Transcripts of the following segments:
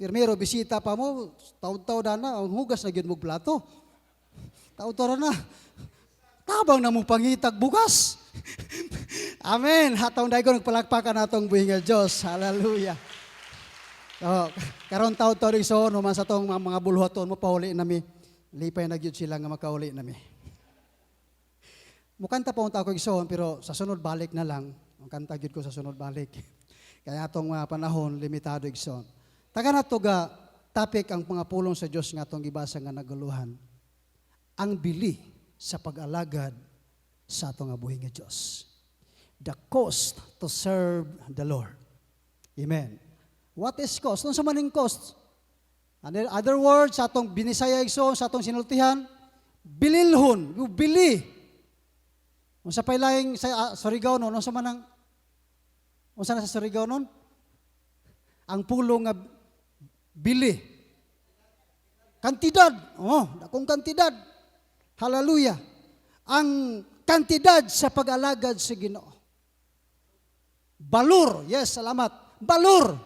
Pirmero, bisita pa mo, taon-taon na, ang hugas na yun mo plato. Taon-taon na, tabang na mong pangitag bugas. Amen. Hatong dahil ko nagpalakpakan natong buhi nga Diyos. Hallelujah. So, karon taon-taon iso, naman sa tong mga buluhaton mo, pauli nami. Lipay na gyud sila nga makauli nami. Mukanta pa unta ako igsoon, pero sa sunod balik na lang. Ang kanta gyud ko sa sunod balik. Kaya atong mga panahon, limitado igsoon. Taga na to ga, topic ang mga pulong sa Diyos nga itong gibasa nga naguluhan. Ang bili sa pag-alagad sa itong abuhi nga Diyos. The cost to serve the Lord. Amen. What is cost? Ano sa maning cost? In other words, sa itong binisaya igsoon, sa itong sinultihan, bililhon, yung bili. Kung sa pailaying sa Surigao noon, ano sa manang, kung sa Surigao noon? Ang pulong nga bili. Kantidad. Dakong kantidad. Hallelujah. Ang kantidad sa pag-alagad sa Ginoo. Balur. Yes, salamat. Balur.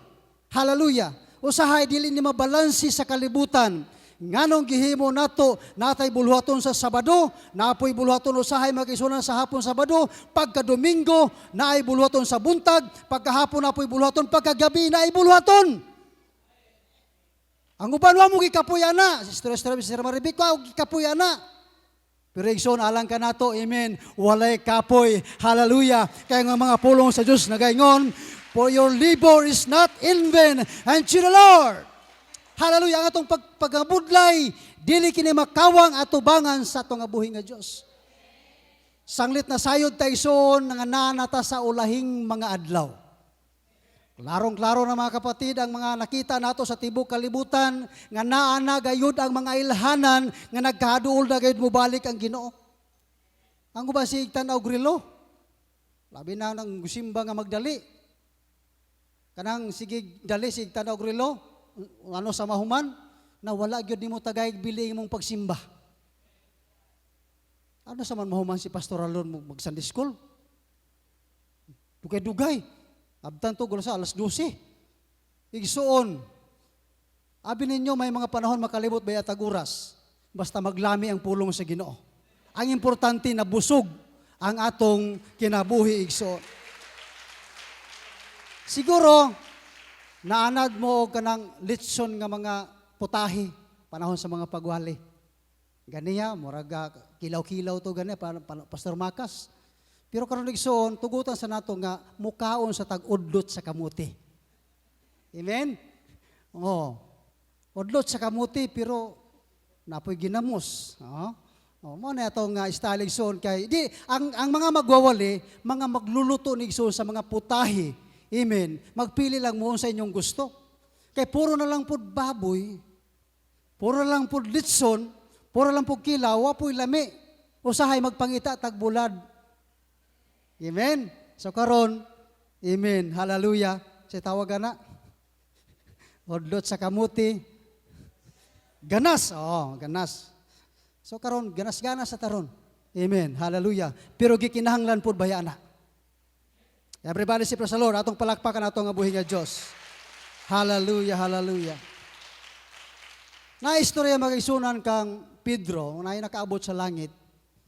Hallelujah. Usahay dili ni mabalansi sa kalibutan. Nganong gihimo nato natay buluhaton sa Sabado, naapoy buluhaton usahay magisunan sa hapon Sabado, pagka Domingo naay buluhaton sa buntag, pagkahapon naapoy buluhaton, pagkagabi naay buluhaton. Ang uban wa mo gikapuyana, Sister Maribik, wa gikapuyana. Pero igsoon alang ka nato, amen. Walay kapoy. Hallelujah. Kaya nga mga pulong sa Dios nagaingon, for your labor is not in vain unto the Lord. Hallelujah. Ang atong pagabudlay, dili kini makawang atubangan sa atong abuhi nga Dios. Sanglit na sayod ta igsoon nga nanata sa ulahing mga adlaw. Klarong-klaro na mga kapatid, ang mga nakita nato sa tibok kalibutan, nga naana gayud ang mga ilhanan, nga nagkaduol na gayud mo balik ang Ginoo. Ang uba si tanaw grilo, labi na nang gusimba nga magdali. Kanang sige dali si tanaw grilo, ano sa mahuman, na wala gyud nimo tagay bili imong pagsimba. Ano sa man mahuman si Pastor Alon mo mag Sunday school? Dugay-dugay. Abtan to gulo sa alas 12. Igsuon. Abi ninyo may mga panahon makalibot ba taguras. Basta maglami ang pulong sa Ginoo. Ang importante na busog ang atong kinabuhi igsuon. Siguro naanad mo kanang litson nga mga putahi panahon sa mga pagwali. Ganiya murag kilaw-kilaw to ganiya Pastor Makas. Pero karon igsoon, tugutan sa nato nga mukaon sa tag-udlot sa kamuti. Amen? Udlot sa kamuti pero napoy ginamos. Mo na itong style igsoon kay di ang mga magwawali, mga magluluto ni igsoon sa mga putahe. Amen. Magpili lang mo sa inyong gusto. Kay puro na lang pud baboy, puro na lang pud litson, puro lang pud kilaw, wa poy lami. Usahay magpangita tagbulad. Amen. So karon, amen. Hallelujah. Sa tawagan na. Odlot sa kamuti. Ganas. Ganas. So karon, ganas-ganas sa taron. Amen. Hallelujah. Pero gikinahanglan pud bayana. Everybody say praise the Lord. Atong palakpakan atong abuhi nga Dios. Hallelujah, hallelujah. Na istorya magisunan kang Pedro, na nakaabot sa langit.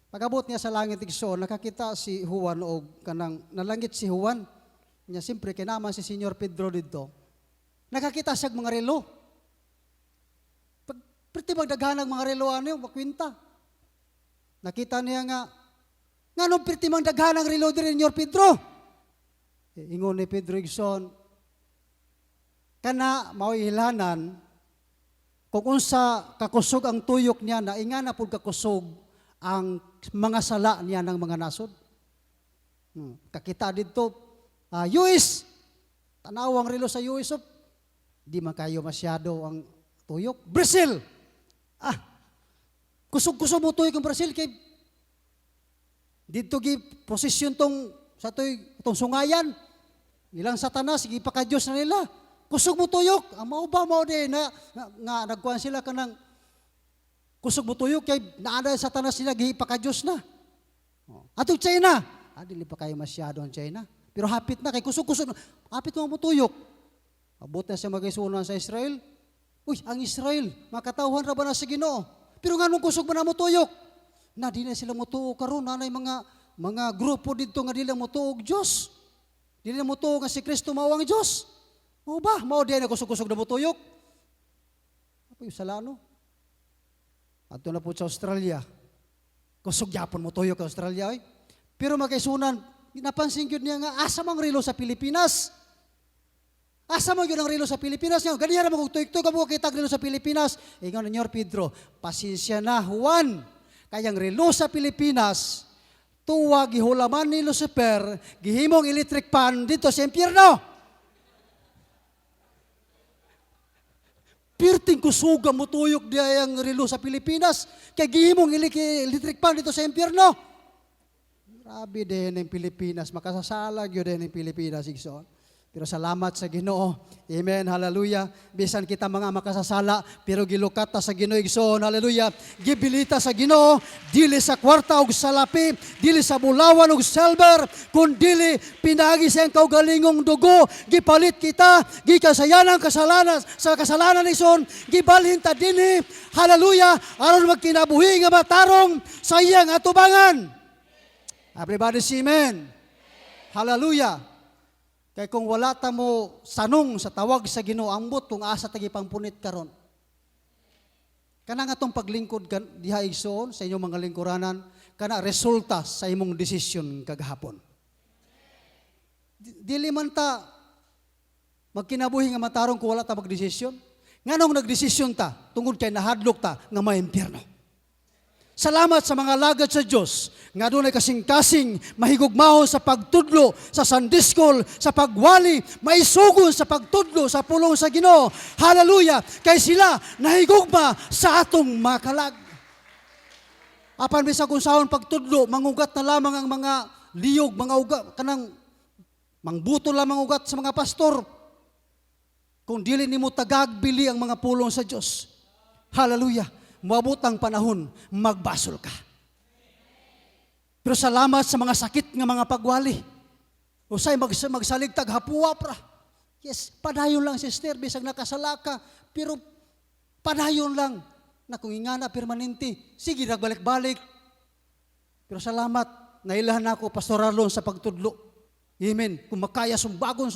Pag-abot niya sa langit igsoon, nakakita si Juan o kanang nalangit si Juan. Niya siyempre kinaman si Senyor Pedro dito. Nakakita siya mga relo. Pwede magdaghanag mga relo ano makwinta. Nakita niya nga nganong pwede magdaghanag relo din Senyor Pedro. Ingon ni Pedro igsoon, kana mao'y hilanan kung unsa kakusog ang tuyok niya na inga na pud kakusog ang mga sala niya ng mga nasod. Kakita dito, US, tanawang relo sa US, di man kayo masyado ang tuyok. Brazil, kusog-kusog mo tuyok ang Brazil, kay dito gi posisyon tong sa itong sungayan, ilang satanas, ipaka-Diyos na nila, kusog mo tuyok, ang mauba mo din, nga nagkuhan sila ka ng kusog mo tuyok, kay naada satanas sila, ipaka-Diyos na. Atong China, dili pa kayo masyado ang China, pero hapit na, kay kusog-kusog, hapit mo tuyok. Abot na siya mag-isunan sa Israel, Uy, ang Israel, makatawhan ra ba na sa Ginoo? Pero nganong kusog man na mo tuyok? Na di na sila motuo karon, nanay mga grupo dito nga dili motuo og Dios. Dili motuo nga si Kristo mao ang Dios. Mao ba? Mao di na kusog-kusog na motuyok. Apa yung salano? Ato na po sa Australia. Kusog yapon motuyok sa Australia ay. Pero makaisunan, napansin gyud niya nga asa mang relo sa Pilipinas. Asa man gyud ang relo sa Pilipinas nga ganiya ra magtuyok-tuyok ka mo kita relo sa Pilipinas. Ingon ni Pedro, pasensya na Juan. Kayang relo sa Pilipinas tuwa gihulaman ni Lucifer, gihimong electric pan dito sa impyerno. Pirting kusuga mo tuyok diya ang relo sa Pilipinas, kaya gihimong electric pan dito sa impyerno. Grabe din ang Pilipinas, makasasalag yun din ang Pilipinas, igsoon. Pero salamat sa Ginoo. Amen, hallelujah. Bisan kita mga makasasala, pero gilukata sa Ginoo, igsoon, hallelujah. Gibilita sa Ginoo, dili sa kwarta og salapi, dili sa bulawan og silver, kundili pinagi sa kaugalingong dugo, gipalit kita, gikasayanang kasalanan, sa kasalanan igsoon, gibalhin ta dinhi, hallelujah, aron magkinabuhi nga matarong sa iyang atubangan. Everybody say amen. Hallelujah. Kaya kung wala ta mo sanong sa tawag sa Ginoo, ambot kung asa tagi pampunit karon. Kana nga tong paglingkod diha igsoon sa inyong mga lingkuranan, kana resulta sa imong desisyon kagahapon. Dili man ta magkinabuhi nga matarong kung wala ta magdesisyon. Nganong nagdesisyon ta tungod kay nahadlok ta nga may impyerno. Salamat sa mga lagad sa Diyos, nga doon ay kasing-kasing, mahigugmaho sa pagtudlo, sa Sunday school, sa pagwali, maisugon sa pagtudlo, sa pulong sa Ginoo. Hallelujah! Kay sila nahigugma sa atong makalag. Apan bisa kung sahon pagtudlo, mangugat na lamang ang mga liyog, mga ugat, kanang mangbuto lamang ugat sa mga pastor. Kung dili nimo tagagbili ang mga pulong sa Diyos. Hallelujah! Moabot ang panahon, magbasol ka. Pero salamat sa mga sakit nga mga pagwali. Usay magsaligtag hapuwa pra. Yes, padayon lang sister, bisag nakasala ka, pero padayon lang. Na kung ingana permanente, sige nagbalik-balik. Pero salamat, nailahan ako Pastor Arlon sa pagtudlo. Amen. Kung makaya sumbagon.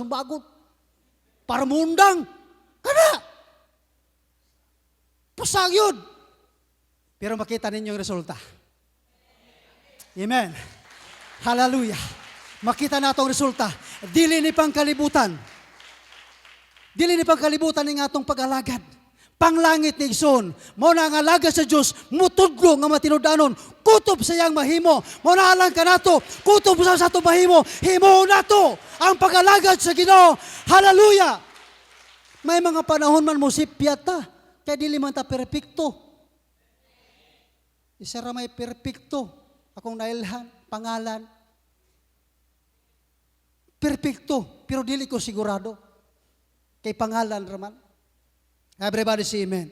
Para mundang, kana! Pusag yun! Pero makita ninyo yung resulta. Amen. Hallelujah. Makita na itong resulta. Dili ni pangkalibutan. Dili ni pangkalibutan ng atong pag-alagad. Panglangit ni Igsoon. Mo na ang alagad sa Diyos, mutudlo nga matinudanon. Kutob sa iyang mahimo. Mo na alang ka nato. Kutob sa itong mahimo. Himo nato ang pag-alagad sa Ginoo. Hallelujah. May mga panahon man mo sipyat ta. Kaya dili man ta perpekto. Isa ra may perpekto, akong nailhan, pangalan. Perpekto, pero dili ko sigurado. Kay pangalan raman. Everybody say amen.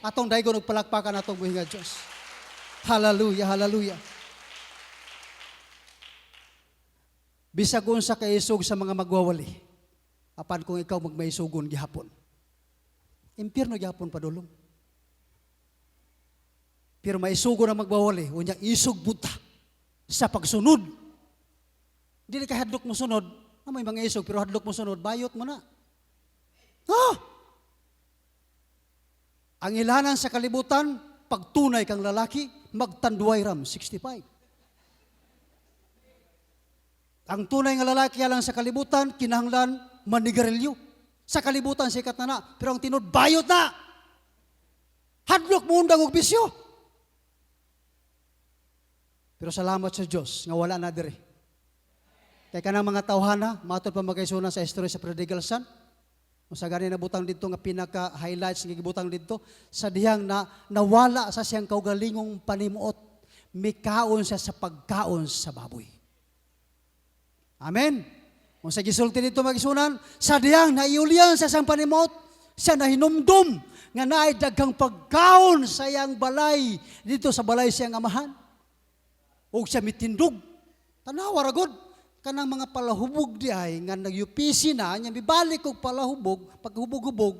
Atong daygon og palakpakan atong buhi nga Dios. Hallelujah, hallelujah. Bisag unsa kay isog sa mga magwawali. Apan kung ikaw magmaisugon gihapon. Impyerno gihapon padulong. Pero maisugo na magbawali, unya isog buta sa pagsunod. Dili ka hadlok mo sunod, may mga isog, pero hadlok mo sunod, bayot mo na. Ang ilanan sa kalibutan, pagtunay kang lalaki, magtanduay ram, 65. Ang tunay nga lalaki alang sa kalibutan, kinahanglan manigarilyo. Sa kalibutan, sikat na, pero ang tinod, bayot na. Hadlok mo undang og bisyo. Pero salamat sa Diyos, nga wala na dire. Kaya kanang mga tawhana, matod pa magkaisunan sa history sa Prodigal Son. Sa gani na butang dito nga pinaka-highlights nga gibutang dito, sa dihang na nawala sa siyang kaugalingong panimuot, mikaon siya sa pagkaon sa baboy. Amen. Kung sa gisulti dito magisunan, sa dihang naiulian sa siyang panimuot, siya nahinumdum nga naay daghang pagkaon sa iyang balay, dito sa balay siyang amahan. O siya mitindog. Tanawa ragod. Kanang mga palahubog di ay nga nagyupisi na, niya bibalik og palahubog, paghubog-hubog,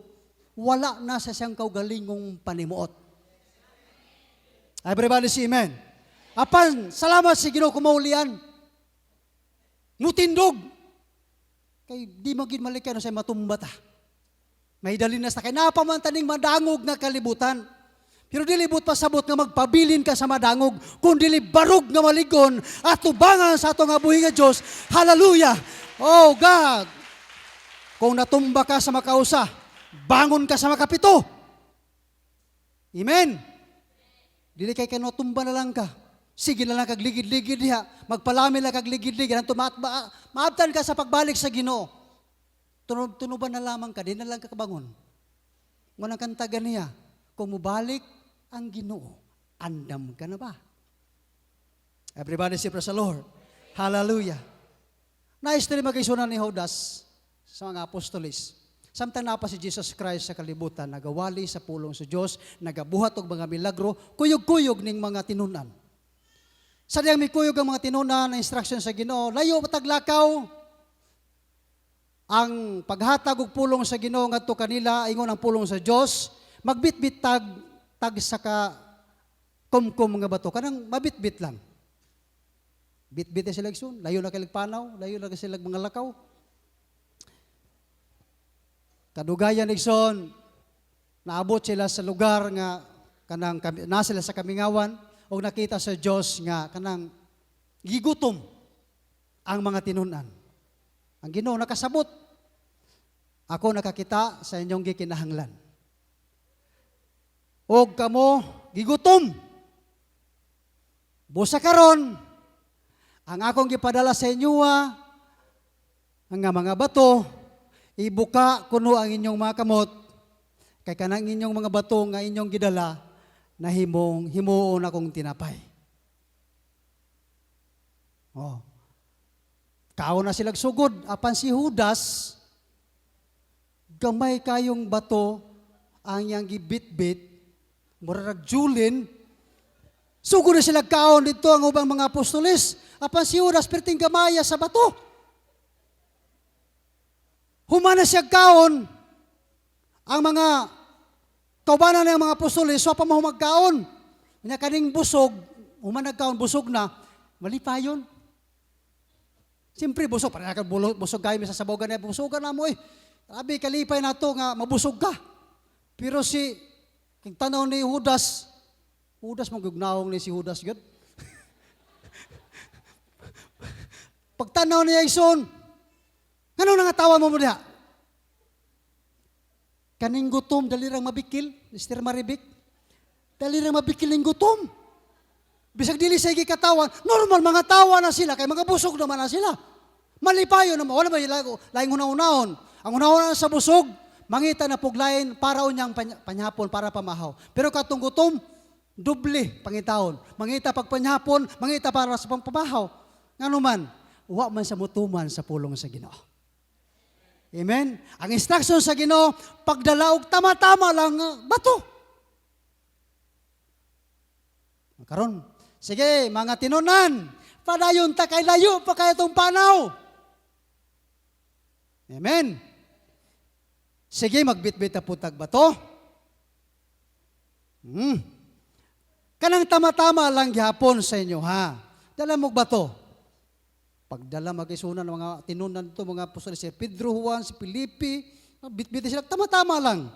wala na sa siyang kaugalingong panimuot. Everybody say amen. Apan, salamat si Ginoo kumaulian. Mutindog. Kay di magin malikay no say matumba ta. May dalin na sa kay napamantaning madangog nga kalibutan. Pero dilibot pasabot nga magpabilin ka sa madangog, kundi barog nga maligon at tubangan sa ato nga buhi nga Diyos. Hallelujah! Oh God! Kung natumba ka sa makausa, bangon ka sa makapito. Amen! Dili kay kanotumba na lang ka. Sige na lang kagligid-ligid diha. Magpalami lang kagligid-ligid. Maabtan ka sa pagbalik sa Ginoo. Tunuban na lamang ka, di na lang kakabangon. Ngunang kantagan niya, kung mubalik ang Ginoo, andam ka na ba? Everybody say praise the Lord. Hallelujah. Nais na rin mag-isunan ni Judas sa mga apostolis. Samtang napa si Jesus Christ sa kalibutan, nagawali sa pulong sa Diyos, nagabuhat og mga milagro, kuyog-kuyog ning mga tinunan. Sa diyang may kuyog ang mga tinunan na instruction sa Ginoo, layo pataglakaw, ang paghatag og pulong sa Ginoo ngadto kanila ingon ang pulong sa Dios, magbitbit tag sa ka kumkum nga bato kanang mabitbit lang. Bitbit sila igsoon, layo na kay panaw, layo na sila mga lakaw. Kadugayan igsoon, naabot sila sa lugar nga kanang na sila sa kamingawan o nakita sa Dios nga kanang gigutom ang mga tinunan. Ang Ginoo nakasabot. Ako nakakita sa inyong gikinahanglan. Og kamo gigutom. Busa karon ang akong gipadala sa inyo ang mga bato ibuka kuno ang inyong mga kamot kay kanang inyong mga bato nga inyong gidala na himuon akong tinapay. Oh. Kao na silang sugod, apan si Judas, gamay kayong bato ang iyang gibit-bit, murag julin, sugod na silang kaon dito ang ubang mga apostolis, apan si Judas perting gamaya sa bato. Humana siya kaon, ang mga kaubanan ng mga apostolis, so pa mahumagkaon, niya kaning busog, humanag kaon, busog na, mali pa yun. Siyempre, busog. Para busog kayo, may sasabaw ganyan. Busogan na mo eh. Sabi, kalipay na to nga, mabusog ka. Pero kung tanaw ni Judas magugnaong ni si Judas yun. Pag tanaw niya ison, ano nangatawa mo diha? Kaning gutom, dalirang mabikil, Mr. Maribik. Dalirang mabikil ng gutom. Bisag dili sa katawan, normal mga tawa na sila, kay mga busog naman na sila. Malipayo naman, wala ba laing una-unaon. Ang una-unaon sa busog, mangita na puglayin para unyang panyapon, para pamahaw. Pero katong gutom, doble pangitaon. Mangita pag panyapon, mangita para sa pangpamahaw. Nga naman, wa man sa mutuman sa pulong sa Ginoo. Amen? Ang instruction sa Ginoo, pagdala og tama-tama lang bato. Karon, sige, mga tinunan, padayon ta kay layo pa kay itong panaw. Amen. Sige, magbitbit na putag bato. Kanang tama-tama lang gihapon sa inyo, ha? Dala mo bato. Pagdala mag-isunan ng mga tinunan to, mga apostoles, si Pedro, Juan, si Felipe, bitbit sila, tama-tama lang.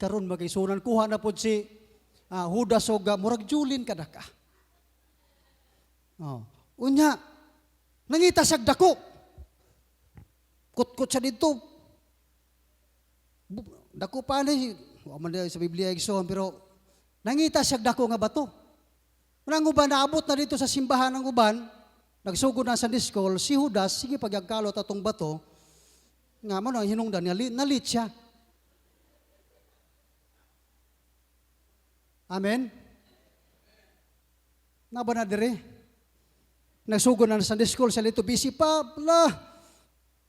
Karon mag-isunan, kuha na po si Judas o murag julin kada ka. Oh. Unya, nangita siya dako. Kut-kut siya dito. Dako pa ni, sa Biblia igsoon, pero nangita siya dako nga bato. Nang uban, naabot na dito sa simbahan ng uban, nagsugod na sa Sunday school, si Judas, sige pagyagkalot atong bato, nga mo na hinungdan, nalit siya. Amen? Naba na dire? Nagsugod na sa Sunday school, sa lito busy pa,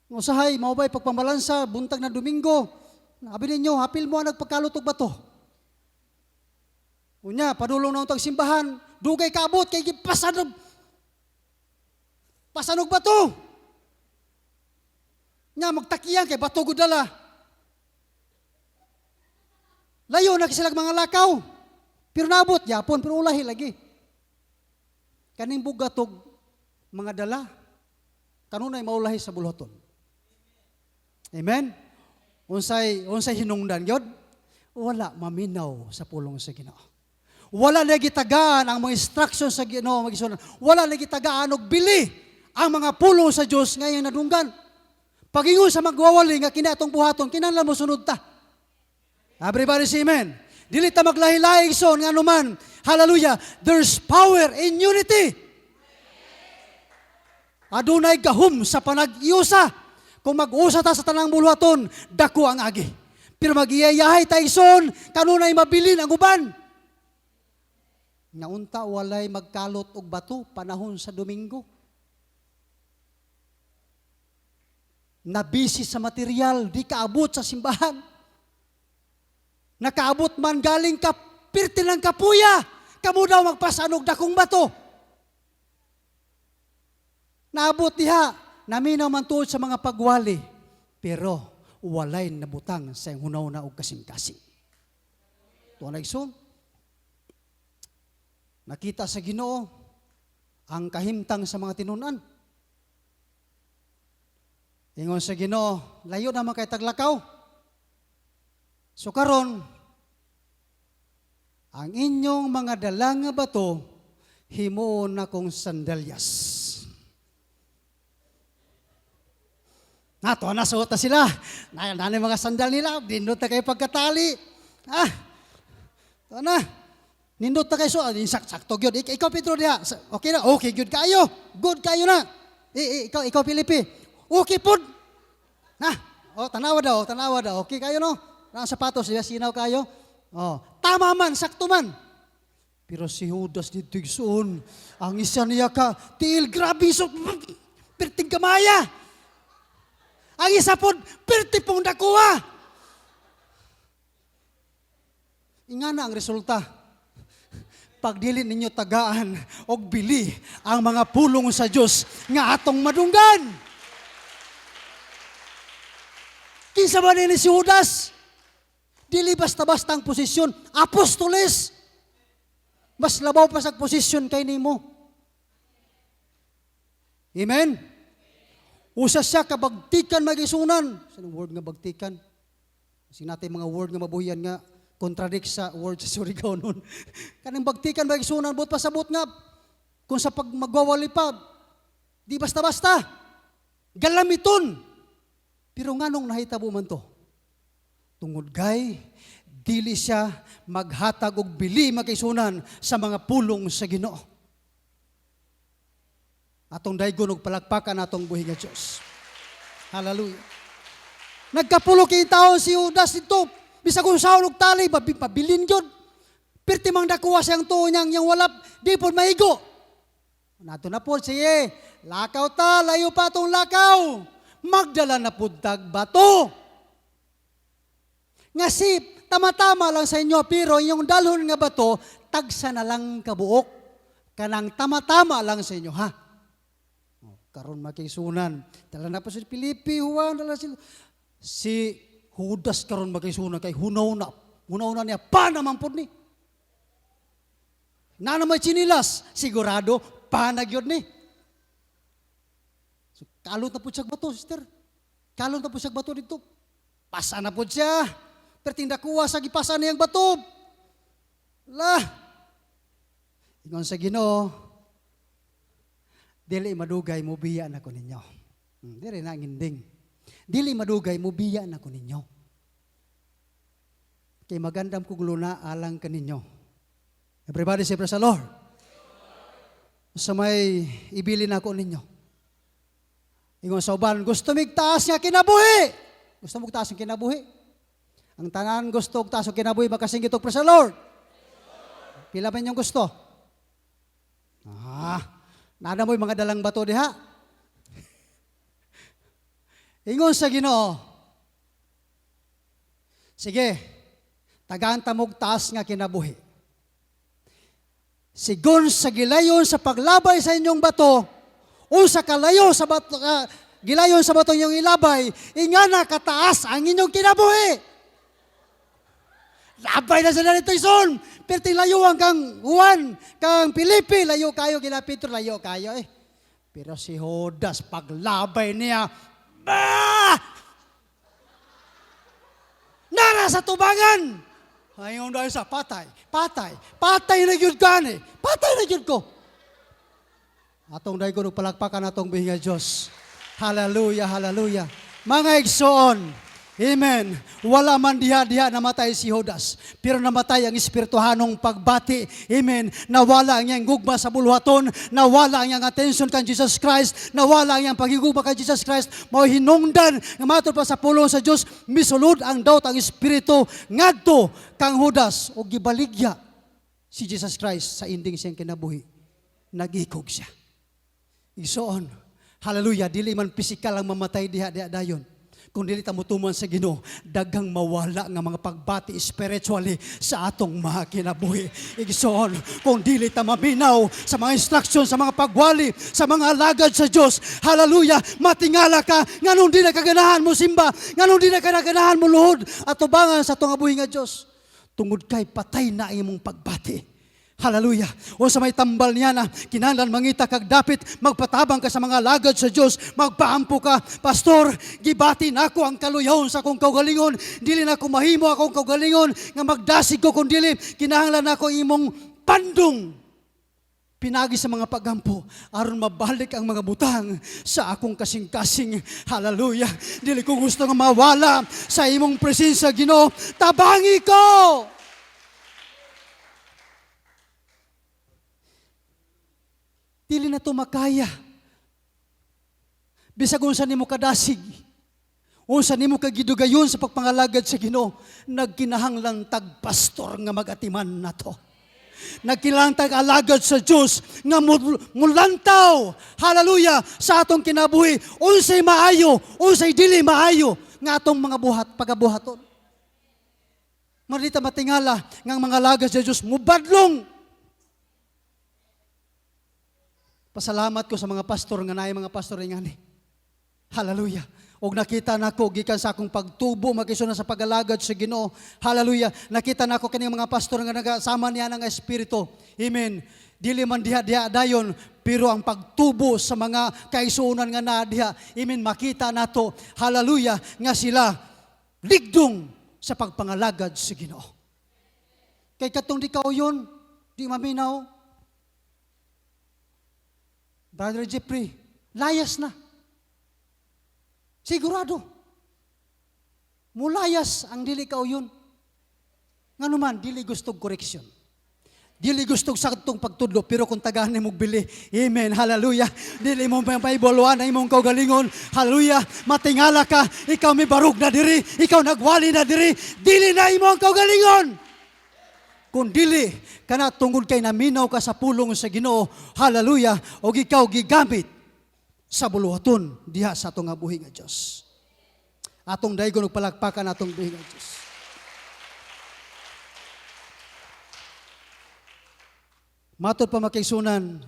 usahay, maubay pagpamalansa, buntag na Domingo. Sabi ninyo, hapil mo ang nagpagkalutog ba to? Unya, padulong na untag simbahan, dugay kaabot, kay pasanog ba to? Nya, magtakiyan, kay bato gudala. Layo na sila mga lakaw. Pero naabot yapon, pero ulahi lagi. Kaning bugatog mga dala, kanunay maulahi sa bulhoton. Amen? Unsay hinungdan gyud? Wala maminaw sa pulong sa Ginoo. Wala lagi tagaan ang mga instruction sa Ginoo, magisunan. Wala lagi tagaan og bili ang mga pulong sa Dios ngayong nadunggan. Pagingon sa magwawali nga kini atong buhaton, kinahanglan mo sunod ta. Everybody say amen. Dili ta maglahi-lahi son nga anuman. Hallelujah. There's power in unity. Adunay gahom sa panag-iusa. Kung mag-usa ta sa tanang bulwaton, dako ang agi. Pero mag-iyayahay ta ison, kanunay mabilin ang uban. Naunta walay magkalot og bato panahon sa Domingo. Nabisi sa material, di kaabot sa simbahan. Nakaabot man galing ka pirti ng kapuya, kamo daw magpasanog dakong bato. Naabot diha, naminaw man tuod sa mga pagwali, pero walay nabutang sa hunaw na og kasing-kasing. Tuwa na igsoon, nakita sa Ginoo ang kahimtang sa mga tinunan. Ingon sa Ginoo, layo naman kay taglakaw. So karon, ang inyong mga dala nga bato, himuon na kong sandalyas. Nato, nasuot na sila. Nanay mga sandal nila, nindot na kayo pagkatali. Ito na. Nindot na kayo so, sakto yun. Ikaw Pedro diha, okay na? Okay, good kayo. Good kayo na. Ikaw Filipe, okay po. Tanawa daw. Okay kayo no? Ang sapatos, sinaw kayo. Tama man, sakto man. Pero si Judas dito igsoon, ang isa niya ka, tiil grabe so, perting kamaya. Ang isa po, perti pong nakuha. Ingana ang resulta. Pagdili ninyo tagaan o bili ang mga pulong sa Diyos nga atong madunggan. Kinsa ba ni si Judas? Dili basta-basta ang posisyon. Apostoles. Mas labaw pa sa posisyon kay nimo. Amen? Usa siya kabagtikan magisunan. Saan word nga bagtikan? Kasi natin mga word nga mabuhian nga contradict sa word sa Surigao nun. Kanang bagtikan magisunan, but pasabot nga kung sa pag magwawali pa, di basta-basta. Galamiton. Pero nganong nahitabo man to? Tungod gay, dili siya maghatag og bili magkaisunan sa mga pulong sa Ginoo. Atong daygon og palakpakan atong buhi nga Dios. Hallelujah. Nagkapulo kay taon si Judas dito. Bisag kung saon og tali, pabilin gyud. Perti mang dakuha siyang tuon niyang walap, di pod maigo. Nato na pod siye, lakaw ta, layo pa tong lakaw. Magdala na pod tag bato. Nga si tama-tama lang sa inyo, pero yung dalhon nga bato, tagsa na lang kabuok. Kanang tama-tama lang sa inyo, ha? Karon makisunan. Dala na po si Filipe, Juan, dala sila. Si Judas karon makisunan kay hunaw na niya, pa naman po ni. Na naman chinilas, sigurado, pa na gyud ni. So, kalot na po siya bato, sister. Kalot na po siya bato dito. Pasa na po siya. Pertinda kuha sa gipasan niyang bato. Ingon sa Ginoo, dili madugay mo biya na ko ninyo. Dili na nginding. Dili madugay mo biya na ko ninyo. Kay magandam kog luna alang kaninyo. Everybody say praise the Lord. Sa may ibili na ko ninyo. Ingon sa uban, gusto migtaas nga kinabuhi. Gusto mo taas ang kinabuhi? Ang tanan gusto og taas ang kinabuhi, makasinggit og praise the Lord. Pila ba inyong gusto? Nada mo'y mga dalang bato diha. Ingon sa Ginoo, sige, tagaan ta mog taas nga kinabuhi. Sigon sa gilayon sa paglabay sa inyong bato, unsa kalayo sa bato, gilayon sa bato inyong ilabay, ingana kataas ang inyong kinabuhi. Labay na sila nito ison. Pero layuan kang Juan, kang Felipe, layo kayo, kila Pedro, layo kayo eh. Pero si Judas, paglabay niya, bah! Nara sa tubangan! Ayun dahil sa patay na yun gani, patay na yun ko. Atong dahil ko nagpalakpakan atong bihinga Diyos. Hallelujah, hallelujah. Mga igsoon, amen. Wala man diha namatay si Judas, pero namatay ang espirituhanong pagbati. Amen. Nawala ang iyang gugma sa buluhaton, nawala ang iyang attention kan Jesus Christ, nawala ang iyang pagigugma kan Jesus Christ. Mao hinungdan nga matod pa sa pulong sa Dios, misulod ang doubt ang espiritu ngadto kang Judas o gibaligya si Jesus Christ sa ending siyang kinabuhi. Nagikog siya. Igsoon, hallelujah, dili man pisikal ang mamatay diha dayon. Kung dili ta motuman sa Ginoo, daghang mawala nga mga pagbati spiritually sa atong mga kinabuhi. Igsoon, kung dili ta maminaw sa mga instruction, sa mga pagwali, sa mga alagad sa Dios, hallelujah, matingala ka nganong di na kaganahan mo simba, nganong di na kaganahan mo luhod at tubangan sa atong abuhi nga Dios. Tungod kay patay na imong pagbati. Hallelujah. O sa may tambal niya na, kinahanglan mangita kag dapit, magpatabang ka sa mga lagad sa Diyos, magpaampo ka, Pastor, gibati na ako ang kaluyahon sa akong kaugalingon, dili na ako mahimo akong kaugalingon, nga magdasig ko kung dili, kinahanglan ako imong pandong. Pinagi sa mga pagampo, aron mabalik ang mga butang sa akong kasing-kasing. Hallelujah. Dili ko gusto nga mawala sa imong presensya, Ginoo. Tabangi ko! Dili na to makaya. Bisag unsa nimo kadasig, unsa nimo kagidugayon sa pagpangalagad sa Ginoo, nagkinahanglang tagpastor nga magatiman nato. Nagkinahanglang tag-alagad sa Dios nga mulantaw, hallelujah, sa atong kinabuhi, unsay maayo, unsay dili maayo nga atong mga buhat pagabuhaton. Marita matingala nga mga alagad sa Dios mubadlong. Pasalamat ko sa mga pastor nga naay mga pastor ngani. Hallelujah. Og nakita nako gikan sa akong pagtubo makisuna sa pagalagad sa Ginoo. Hallelujah. Nakita nako kini mga pastor nga nagasama niya ng espiritu. Amen. Dili man diha dayon, pero ang pagtubo sa mga kaisunan nga naa diha. Amen. Makita nato, hallelujah, nga sila ligdong sa pagpangalagad sa Ginoo. Kay katong di kauyon, di maminaw. Brother Jeffrey, layas na. Sigurado. Mulayas ang dili kauyon. Nga naman, dili gustog koreksyon. Dili gustog saktong pagtudlo, pero kung tagahan mo bili, amen, hallelujah. Dili mo paibuluan ang imong kaugalingon, hallelujah. Matingala ka, ikaw may barug na diri, ikaw nagwali na diri, dili na imong kaugalingon. Kung dili, kana tungod kay naminaw ka sa pulong sa Ginoo, hallelujah, o ikaw gigamit sa buluhaton diha sa atong buhi nga Dios. Atong daygon og palakpakan atong buhi nga Dios. Matod pa makigsunan,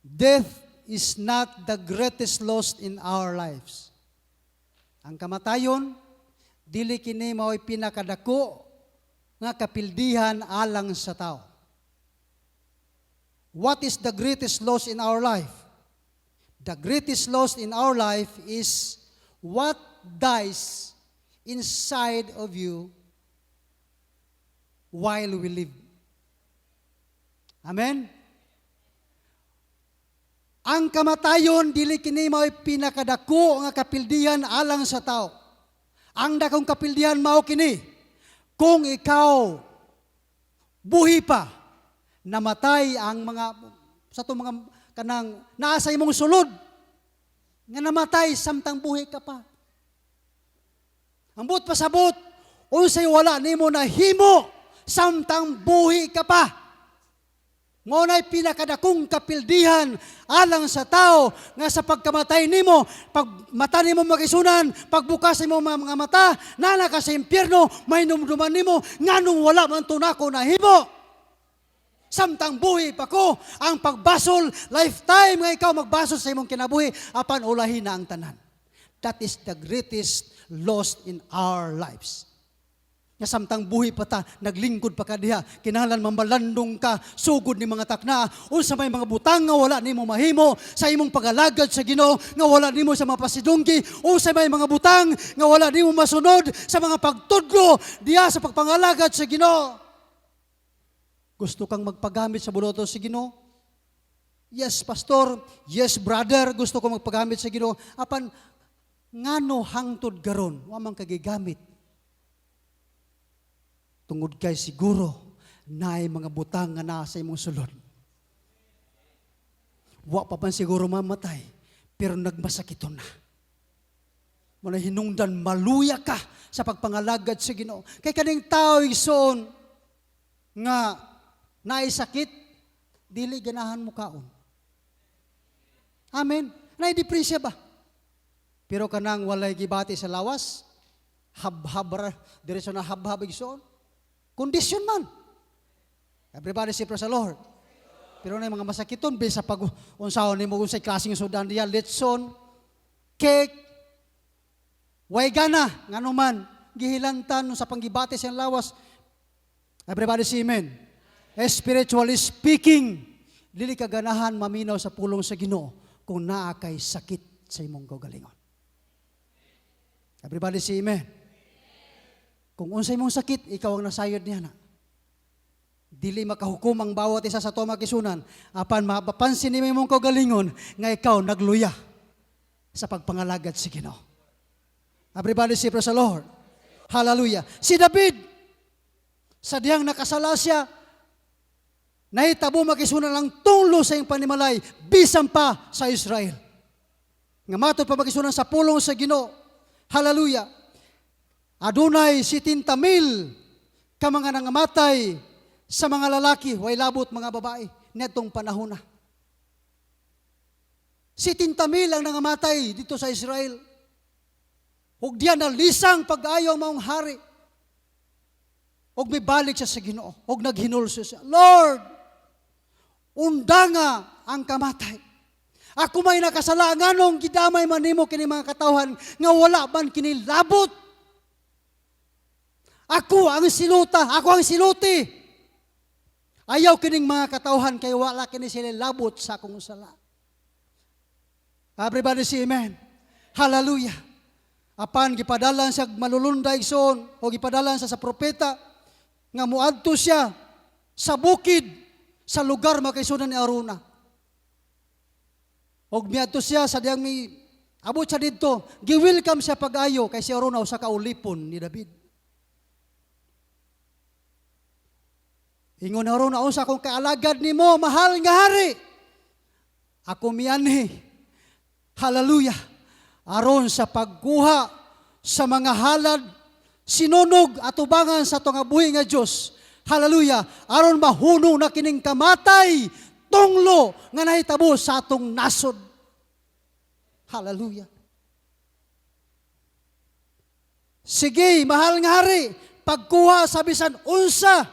death is not the greatest loss in our lives. Ang kamatayon, dili kini mao'y pinakadako nga kapildihan alang sa tao. What is the greatest loss in our life? The greatest loss in our life is what dies inside of you while we live. Amen? Ang kamatayon, dili kini mao'y pinakadako nga kapildihan alang sa tao. Ang dakong kapildihan mao kini, kung ikaw buhi pa, namatay ang mga, sa itong mga kanang naasa imong sulod, nga namatay samtang buhi ka pa. Ambot pasabot, unsay wala nimo na himo, samtang buhi ka pa. Nguna'y pinakadakong kapildihan alang sa tao nga sa pagkamatay nimo, pag mata nimo makisunan, pagbukas nimo mga mata, nana ka sa impyerno, may numduman nimo, nganong wala man tunako na himo. Samtang buhi pa ko, ang pagbasol, lifetime nga ikaw magbasol sa imong kinabuhi, apan ulahin na ang tanan. That is the greatest loss in our lives. Nga samtang buhi pa ta, naglingkod pa ka diha, kinahanglan mambalandong ka, sugod ni mga takna, unsa may mga butang nga wala nimo mahimo sa imong pagalagad sa Ginoo, nga wala nimo sa mapasidunggi, unsa may mga butang nga wala nimo masunod sa mga pagtudlo diha sa pagpangalagad sa Ginoo. Gusto kang magpagamit sa buloto sa Ginoo? Yes, pastor. Yes, brother. Gusto ko magpagamit sa Ginoo. Apan ngano hangtod garon, wa man kagigamit. Tungod kay siguro naay mga butang nga nasa imong sulod. Wa pa man siguro mamatay, pero nagmasakiton na. Muna hinungdan, maluya ka sa pagpangalagad sa Ginoo. Kay kaning tao igsoon nga naay sakit, dili ganahan mo kaon. Amen. Naay depresya ba? Pero kanang walay gibati sa lawas, habhab diretso na habhab igsoon. Kondisyon man. Everybody say praise the Lord. Pero na mga masakiton, bisa pag unsaon ni mo unsay klaseng sudan diya, letson, cake, way gana, ngano man, gihilantan sa panggibati sa lawas. Everybody say amen. Spiritually speaking, dili ka ganahan maminaw sa pulong sa Ginoo kung naa kay sakit sa imong kaugalingon. Everybody say amen. Kung unsay mong sakit, ikaw ang nasayod niya na. Dili makahukom ang bawat isa sa to makisunan. Apan mapapansin ni mong kaugalingon nga ikaw nagluya sa pagpangalagad sa Ginoo. Everybody say praise the Lord. Hallelujah. Si David, sa diyang nakasala siya, nahitabo makisunan lang tunglo sa iyong panimalay, bisan pa sa Israel. Nga matod pa makisunan sa pulong sa Ginoo. Hallelujah. Adunay 70,000 ka mga nangamatay sa mga lalaki, way labot mga babae, netong panahon na. 70,000 ang nangamatay dito sa Israel. Ug diyan na lisang pag-ayaw maong hari. Ug may balik siya sa Ginoo. Ug naghinulso siya, Lord, undanga ang kamatay. Ako may nakasala, nganong gidamay man nimo kini mga katawhan nga wala man kini labot. Ako ang siluta, ako ang siluti. Ayaw kining mga katawhan kay wala kini sila labot sa akong sala. Everybody say amen. Hallelujah. Apan gipadalan siya malulunday son o gipadalan sa propeta nga muadto siya sa bukid sa lugar makaisunan ni Aruna. Og miadto siya sa diyang mi abot siya didto, gi-welcome siya pag-ayo kay si Aruna usa ka ulipon ni David. Ingon aron na usa kong kaalagad nimo, mahal nga hari. Ako mianhi. Hallelujah. Aron sa pagkuha sa mga halad, sinunog at ubangan sa itong buhi nga Diyos. Hallelujah. Aron mahunong na kining kamatay, tunglo nga nahitabo sa atong nasod. Hallelujah. Sige, mahal nga hari, pagkuha sa bisan unsa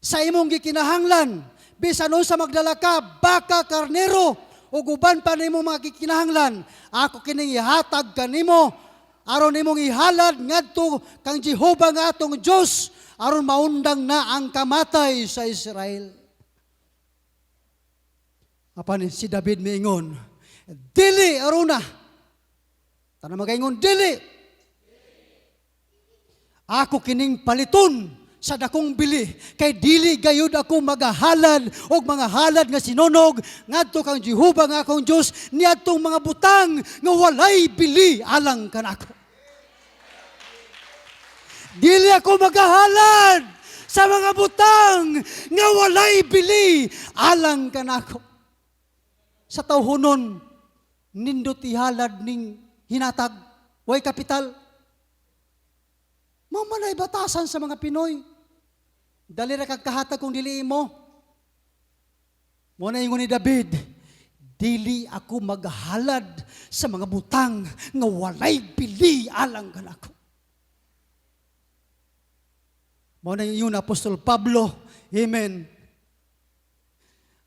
sa imong gikinahanglan, bisan unsa magdala ka, baka, karnero, o guban pa nimo mga gikinahanglan, ako kining ihatag kanimo, aron nimong ihalad ngadto kang Jehova nga atong Dios, aron maundang na ang kamatay sa Israel. Apan si David miingon, dili Aruna. Tanang magaingon, dili. Ako kining paliton sa dakong bili, kay dili gayud ako magahalad og mga halad nga sinunog ngadto kang Jehova nga akong Dios niadtong mga butang nga walay bili alang kanako. Dili ako magahalad sa mga butang nga walay bili alang kanako. Sa tawhonon nindot ihalad ning hinatag way kapital. Mamanay batasan sa mga Pinoy. Dali ra kag kahatag kung dili mo. Mo na ingon ni David, dili ako maghalad sa mga butang nga walay bili alang kanako. Mo na yun Apostol Pablo, amen.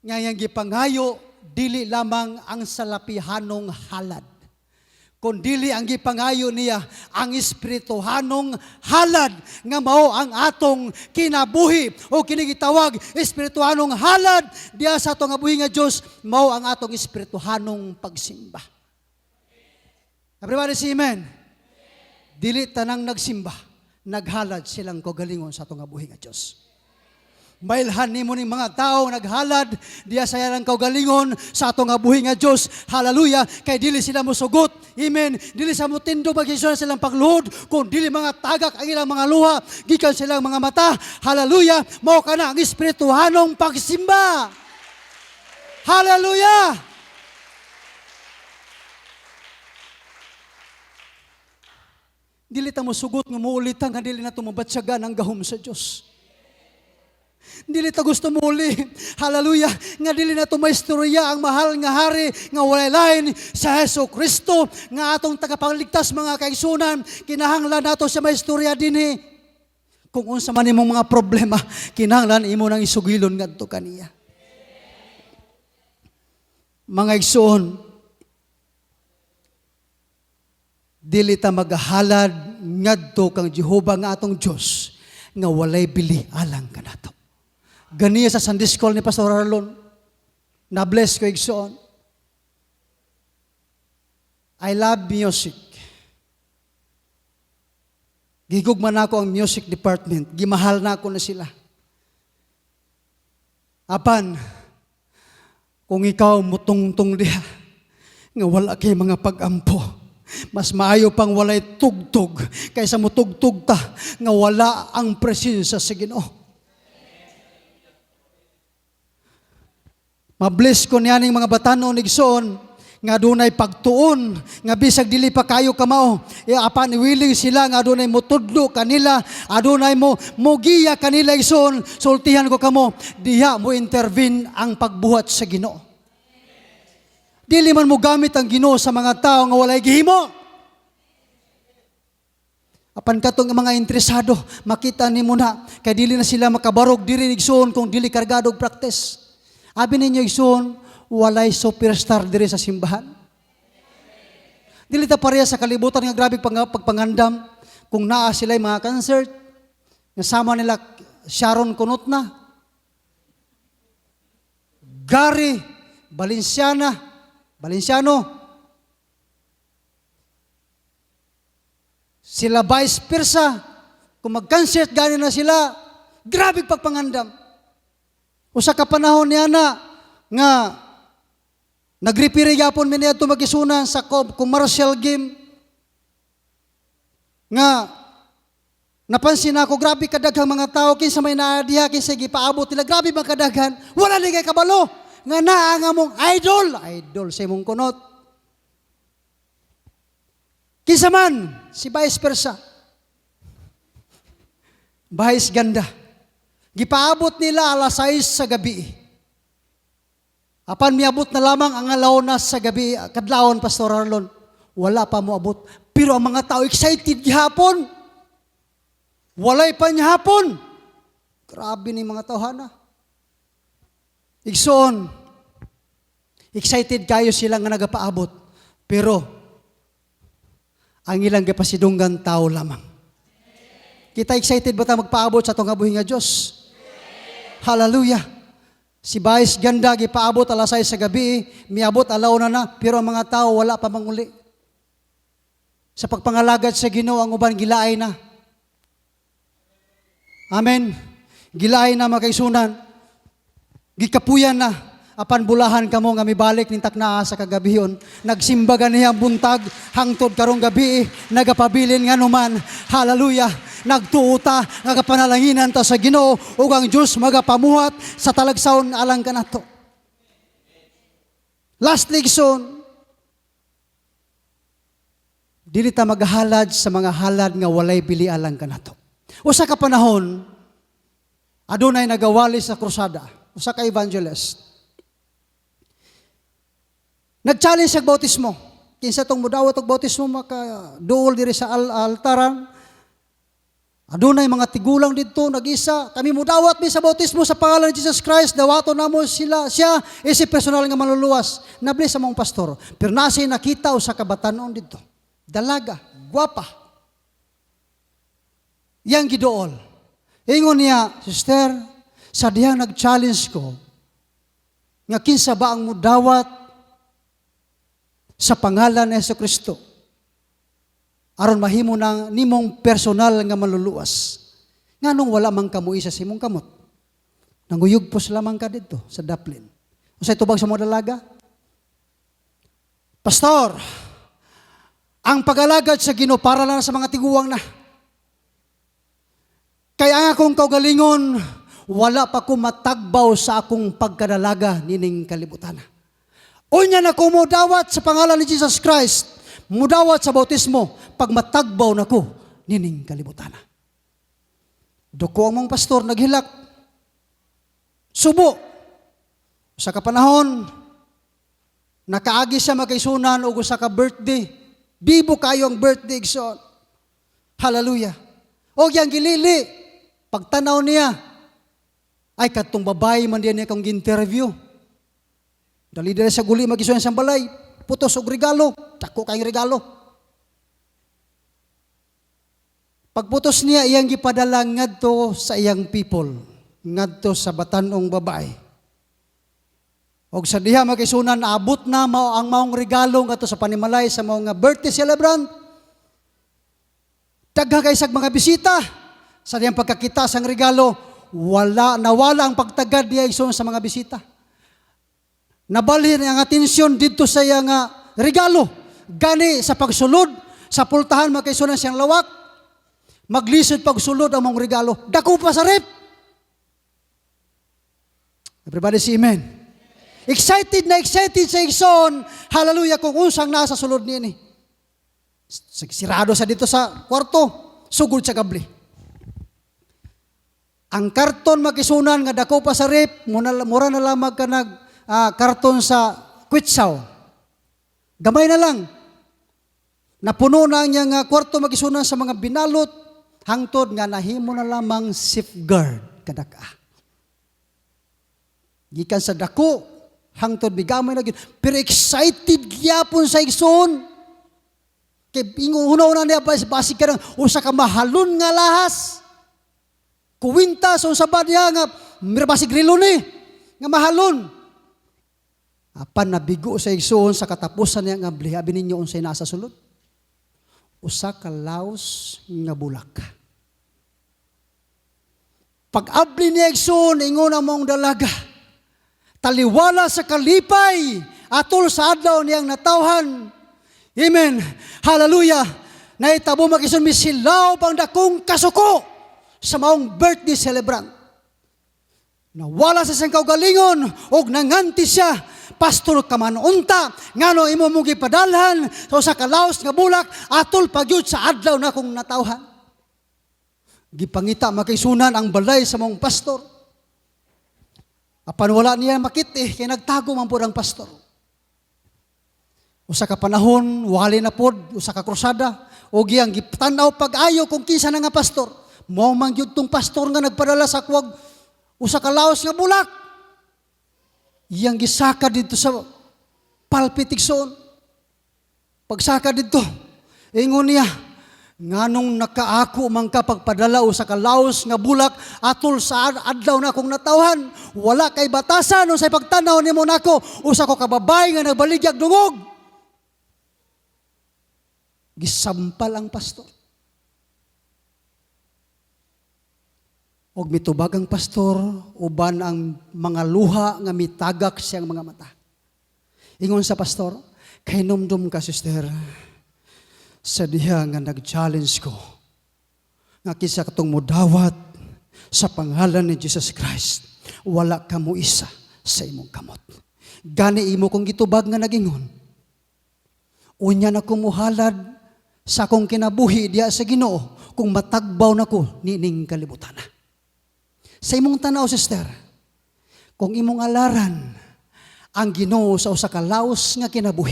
Ngayang gipanghayo, dili lamang ang salapihanong halad, Kung dili ang gipangayo niya ang espirituhanong halad nga mao ang atong kinabuhi o kinigitawag espirituhanong halad diya sa atong buhi nga Dios mao ang atong espirituhanong pagsimba. Everybody say amen. Dili tanang nagsimba, naghalad silang kaugalingon sa atong buhi nga Dios. Mailhan nimo ning mga tao naghalad diya sa ilang kaugalingon sa atong buhi nga Dios. Hallelujah. Kay dili sila mosugot. Amen. Dili sa mutindo maghisuna silang pagluhod, kung dili mga tagak ang ilang mga luha gikan silang mga mata. Hallelujah. Mao kana ang espirituhanong pagsimba. Hallelujah. Dili ta mosugot nga muulitan nga dili nato mabatyagan ang gahom sa Dios. Dili ta gusto muli, hallelujah, nga dili na tumaistorya ang mahal nga hari nga walay lain sa Hesus Kristo nga atong tagapangligtas mga kaigsunan. Kinahanglan nato siya maistorya dinhi. Kung unsa man imong mga problema, kinahanglan imo nang isugilon ngadto kaniya. Mga igsoon, dili ta maghalad ngadto kang Jehova nga atong Dios nga walay bili alang kanato. Ganiya sa Sunday School ni Pastor Arlon, na-bless ko igsoon. I love music. Gigugman ako ang music department. Gimahal na ako na sila. Apan, kung ikaw mutungtong diha, nga wala kay mga pag-ampo, mas maayo pang walay tugtog kaysa mutugtog ta nga wala ang presensya sa Ginoo. Mabless ko niyaning mga batanon igsoon nga dunay pagtuon nga bisag dili pa kayo kamao apan willing sila nga adunay motudlo kanila, adunay mo giya kanila igsoon. Sultihan ko kamo diha mo intervene ang pagbuhat sa Ginoo. Dili man mo gamit ang Ginoo sa mga tao nga walay gihimo. Apan katong mga interesado makita nimo na kay dili na sila makabarog diri igsoon kung dili kargado og practice. Abi ninyo igsoon, walay superstar diri sa simbahan. Dili ta pareha sa kalibutan nga grabe pagpangandam kung naa sila mga concert nga sama nila Sharon Kunot na, Gary Valenciano, sila vice versa. Kung mag-concert gani na sila, grabe pagpangandam. Usa ka panahon niya na nga nagrepire yapon mi niya magisunan sa commercial game nga napansin ako grabe kadaghang mga tao kinsa may naadiha kinsa gipaabot nila grabe mga kadaghan wala ni kay kabalo nga naa nga mong idol sa imong kunot. Kinsa man si vice versa, bahis ganda. Gipaabot nila alas 6 sa gabi. Apan miabot na lamang ang alauna sa gabi, kadlawon Pastor Arlon. Wala pa mo abot. Pero ang mga tao excited gihapon. Walay pa niya hapon. Grabe ni mga tawhana. Igsoon, excited kayo sila nga nagapaabot. Pero ang ilang gipasidunggan tao lamang. Kita excited ba ta magpaabot sa itong buhi nga Diyos? Hallelujah. Si Vice ganda gipaabot alas 6 sa gabi, miabot alaw na pero ang mga tao wala pa manguli. Sa pagpangalagad sa Ginoo ang uban gilaay na. Amen. Gilaay na mga kaisunan. Gikapuyan na. Apan bulahan kamo nga mibalik ning taknaa sa kagabihon. Nagsimba ganihang buntag hangtod karong gabi nagapabilin nga numan. Hallelujah. Nagtuuta nga kapanalanginan ta sa Ginoo ug ang Dios magapamuhat sa talagsaon alang kanato. Last lesson. Dili ta maghalad sa mga halad nga walay bili alang kanato. Usa ka panahon adunay nagawali sa krusada. Usa ka evangelist. Nag-challenge sa bautismo. Kinsa tong mudawat og bautismo maka-duol diri sa altaran. Adunay mga tigulang dito nag-isa. Kami mudawat mi sa bautismo sa pangalan ni Jesus Christ. Dawaton namo siya si personal nga manluluwas. Nabless sa mong pastor. Pero nasi nakita usa ka batanon dito. dalaga, gwapa. Yang gidool. Ingon niya, sister, sa dihang nag-challenge ko, nga kinsa ba ang mudawat sa pangalan ni Jesucristo aron mahimo nang nimong personal nga maluluwas. Nganong wala man kamo isa sa imong kamot? Nanguyog po lamang ka dito sa daplin. Usay tubag sa mga dalaga? Pastor, ang pag-alagad sa Ginoo para lang sa mga tiguwang na. Kaya akong kaugalingon, wala pa ko matagbaw sa akong pagkadalaga nining kalibutan. Unya na ko mudawat sa pangalan ni Jesus Christ, mudawat sa bautismo, pag matagbaw na ko nining kalibutan. Duko ang mong pastor naghilak, subo, sa kapanahon, nakaagi siya magkaisunan o sa ka-birthday, bibo kayo ang birthday, igsoon. Hallelujah. O yang gilili, pagtanaw niya, ay katong babae man diyan niya kang interview. Dali dali sa guli mag-isuan sa balay, putos og regalo, dako kayong regalo. Pagputos niya, iyang gipadala ngadto sa iyang people, ngadto sa batanong babae. Og sa diha magkaisunan, abot na ang maong regalo ngadto sa panimalay sa mga birthday celebrant. Dagha kay sag mga bisita, sa diyang pagkakita sang regalo, nawala ang pagtagad niya ison sa mga bisita. Nabalhin ang atensyon dito sa iyang regalo. Gani sa pagsulod, sa pultahan magkaisunan siyang lawak, maglisod pagsulod ang mong regalo. Dako pa sa rep. Everybody say amen. Excited na excited sa igsoon. Hallelujah kung unsang nasa sulod niya ni. Sirado sa dito sa kwarto. Sugod sa kabli. Ang karton magkisunan nga dako pa sa rep. Mura na lang magkanag karton sa kwitsaw. Gamay na lang. Napuno na niya nga kwarto magkisunan sa mga binalot. Hangtod nga nahimo na lamang safeguard kadaka. Gikan sa dako, hangtod bigamay na gid. Pero excited gyapon sa igsoon. Kay una niya basig ka ng usa ka mahalon nga lahas. Kuwinta sa usaba niya nga basig rilo ni nga mahalon. Apan nabigo sa igsoon sa katapusan niya nga blihabi ninyo unsay nasa sulod. Usa ka laos nga bulak. Pag-abli niya igsoon ingon ang mong dalaga. Taliwala sa kalipay, atol sa adlaw niyang natawhan. Amen. Hallelujah. Naitabo mag-ison misilaw pang dakong kasuko sa maong birthday celebrant. Nawala sa siyang kaugalingon og nanganti siya, pastor ka man unta, ngano imo mong gipadalhan sa kalaos nga bulak, atol pagyud sa adlaw na kong natawhan. Gipangita magkaisunan ang balay sa maong pastor. Apan wala niya makiti, kaya nagtago man po ang pastor. Usa ka panahon, wali na po, usa ka krusada, o giyang giptanaw pag-ayo kung kinsa na nga pastor. Mao man gyud tong pastor nga nagpadala sa kuwag, usa ka laos nga bulak. Iyang gisaka dito sa palpitikson. Pagsaka dito, ingon niya, nganong nakaako man ka pagpadala o sa kalaos nga bulak atol sa adlaw na akong natawhan, wala kay batasan o sa pagtanaw nimo nako usa ko kababay nga nagbaligyag dungog. Gisampal ang pastor. Og mitubag ang pastor uban ang mga luha nga mitagak siyang mga mata. Ingon sa pastor, kay numdum ka sister. Sa diha nga nag-challenge ko nga kisa katong mudawat sa pangalan ni Jesus Christ, wala ka mo isa sa imong kamot. Gani imo kong gitubag nga nagingon. Unya na kumuhalad sa akong kinabuhi diya sa Ginoo kung matagbaw na ko nining kalibutan. Sa imong tanaw, sister, kung imong alaran ang Ginoo sa usa ka laos nga kinabuhi,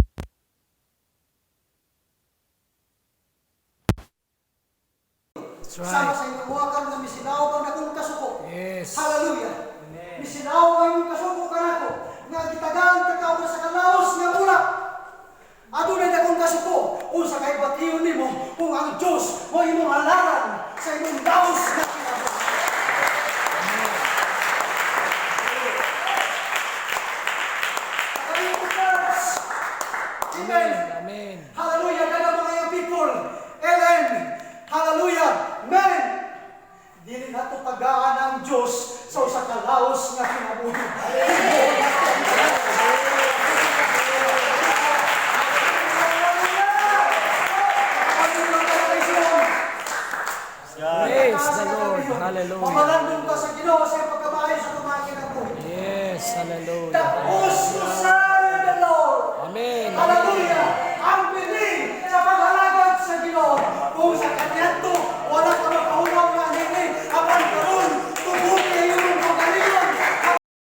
sama sa inyong wakal nga misinaw pang nakong kasuko. Yes. Hallelujah. Amen. Misinaw ang inyong kasuko kanako nga gitagaan takaw sa kalaos nga bulak. Adunay nakong kasuko. unsa kay bation nimo kung ang Dios mo imong halaran sa imong daos nga